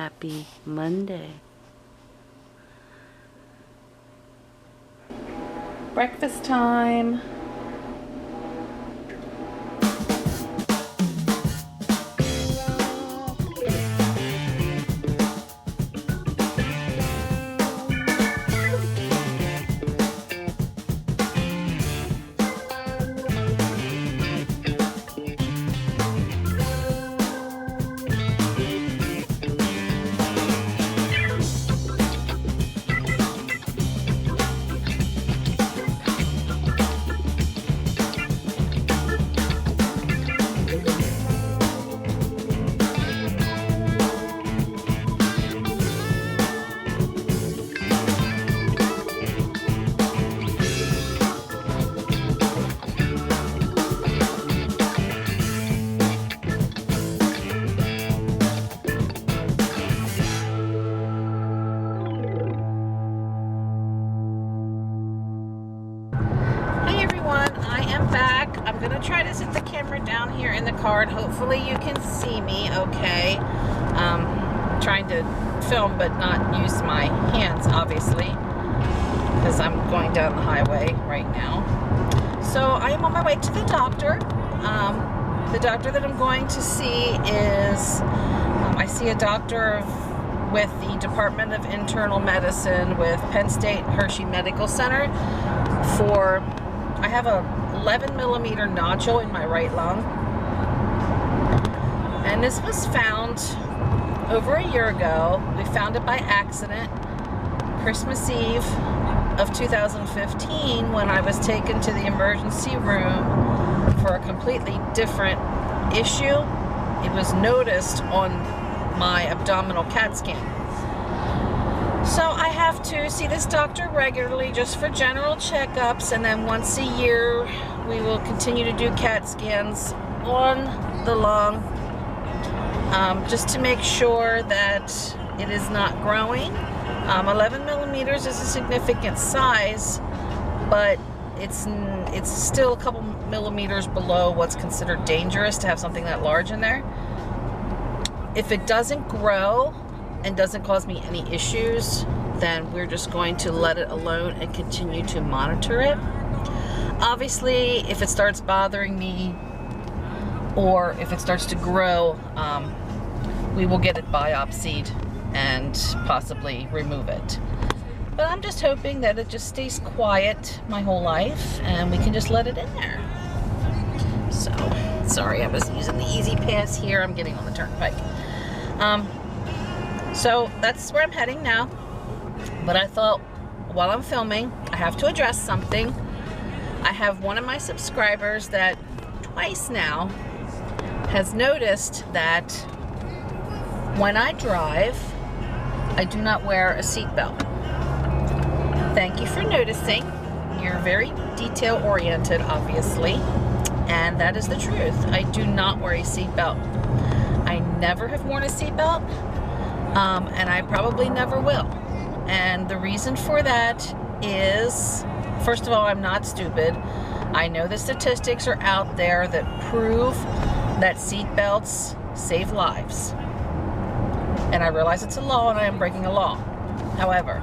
happy Monday. Breakfast time. I'm gonna try to set the camera down here in the car and hopefully you can see me okay. Trying to film but not use my hands obviously because I'm going down the highway right now. So I am on my way to the doctor. The doctor that I'm going to see is, I see a doctor with the Department of Internal Medicine with Penn State Hershey Medical Center for, I have a 11 millimeter nodule in my right lung, and this was found over a year ago. We found it by accident Christmas Eve of 2015 when I was taken to the emergency room for a completely different issue. It was noticed on my abdominal CAT scan. So I have to see this doctor regularly just for general checkups, and then once a year we will continue to do CAT scans on the lung just to make sure that it is not growing. 11 millimeters is a significant size, but it's still a couple millimeters below what's considered dangerous to have something that large in there. If it doesn't grow and doesn't cause me any issues, then we're just going to let it alone and continue to monitor it. Obviously, if it starts bothering me or if it starts to grow, we will get it biopsied and possibly remove it. But I'm just hoping that it just stays quiet my whole life and we can just let it in there. So, sorry, I was using the Easy Pass here. I'm getting on the turnpike. So that's where I'm heading now. But I thought while I'm filming, I have to address something. I have one of my subscribers that twice now has noticed that when I drive, I do not wear a seatbelt. Thank you for noticing. You're very detail oriented, obviously, and that is the truth. I do not wear a seatbelt. I never have worn a seatbelt, and I probably never will. And the reason for that is, first of all, I'm not stupid. I know the statistics are out there that prove that seatbelts save lives. And I realize it's a law and I am breaking a law. However,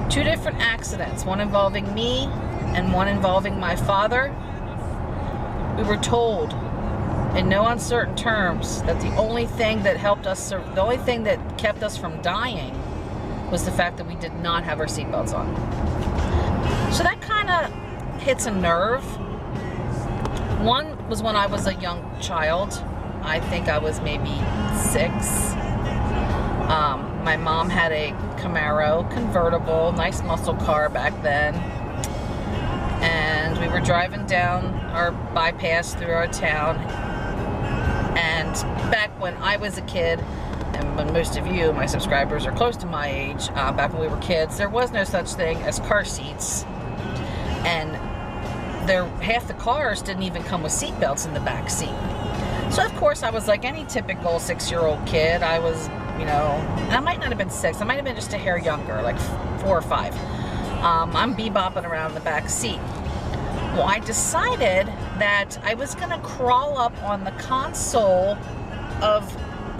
2 different accidents, one involving me and one involving my father, we were told in no uncertain terms that the only thing that helped us, the only thing that kept us from dying was the fact that we did not have our seatbelts on. So that kind of hits a nerve. One was when I was a young child. I think I was maybe 6. My mom had a Camaro convertible, nice muscle car back then. And we were driving down our bypass through our town. And back when I was a kid, and when most of you, my subscribers, are close to my age, back when we were kids, there was no such thing as car seats. And half the cars didn't even come with seat belts in the back seat. So of course I was like any typical 6-year-old kid. I was, you know, and I might not have been 6, I might have been just a hair younger, like 4 or 5. I'm bebopping around in the back seat. Well, I decided that I was gonna crawl up on the console of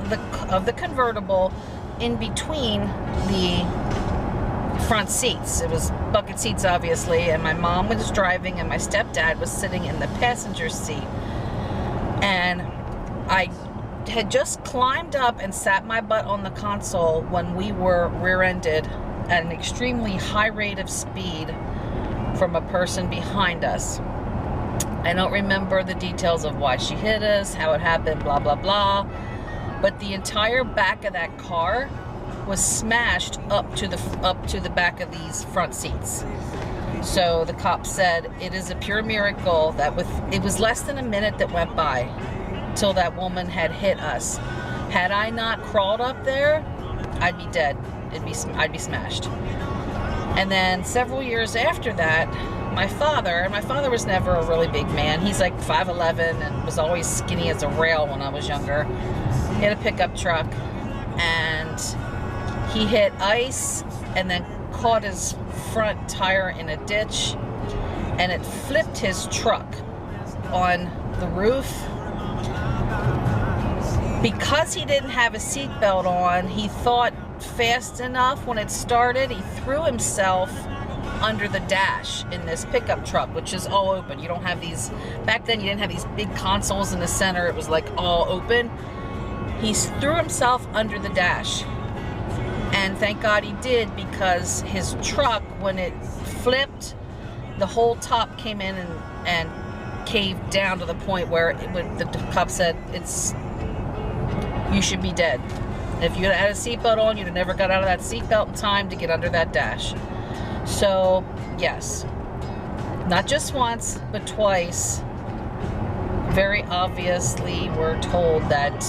the convertible in between the front seats. It was bucket seats, obviously, and my mom was driving and my stepdad was sitting in the passenger seat. And I had just climbed up and sat my butt on the console when we were rear-ended at an extremely high rate of speed from a person behind us. I don't remember the details of why she hit us, how it happened, blah, blah, blah. But the entire back of that car was smashed up to the back of these front seats. So the cop said it is a pure miracle that it was less than a minute that went by till that woman had hit us. Had I not crawled up there, I'd be dead. I'd be smashed. And then several years after that, my father was never a really big man. He's like 5'11" and was always skinny as a rail when I was younger. He had a pickup truck and he hit ice and then caught his front tire in a ditch, and it flipped his truck on the roof. Because he didn't have a seatbelt on, he thought fast enough when it started, he threw himself under the dash in this pickup truck, which is all open. You don't have these, back then you didn't have these big consoles in the center, it was like all open. He threw himself under the dash. And thank God he did, because his truck, when it flipped, the whole top came in and caved down to the point where the cop said, you should be dead. If you had a seatbelt on, you'd have never got out of that seatbelt in time to get under that dash. So, yes, not just once, but twice, very obviously we're told that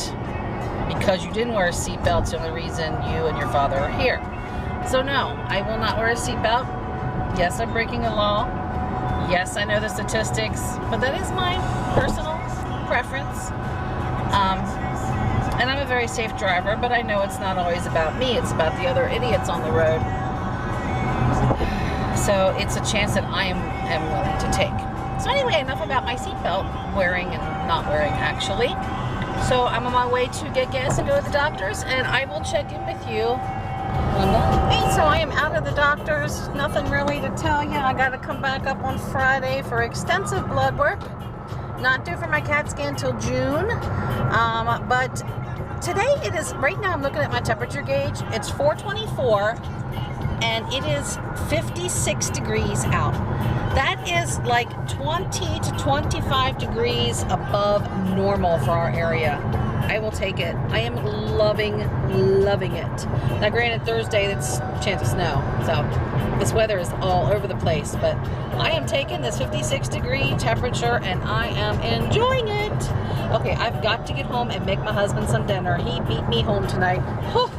because you didn't wear a seatbelt, it's the only reason you and your father are here. So no, I will not wear a seatbelt. Yes, I'm breaking a law. Yes, I know the statistics, but that is my personal preference. And I'm a very safe driver, but I know it's not always about me, it's about the other idiots on the road. So it's a chance that I am willing to take. So anyway, enough about my seatbelt wearing and not wearing, actually. So I'm on my way to get gas and go to the doctor's, and I will check in with you. Hey, so I am out of the doctor's. Nothing really to tell you. I got to come back up on Friday for extensive blood work. Not due for my CAT scan till June. But today it is, right now I'm looking at my temperature gauge. It's 424 and it is 56 degrees out. That is like 20 to 25 degrees above normal for our area. I will take it. I am loving it. Now granted, Thursday it's a chance of snow, so this weather is all over the place, but I am taking this 56 degree temperature and I am enjoying it. Okay, I've got to get home and make my husband some dinner. He beat me home tonight. Whew.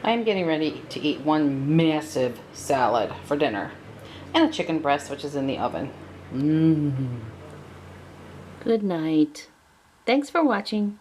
I am getting ready to eat one massive salad for dinner and a chicken breast, which is in the oven. Good night. Thanks for watching.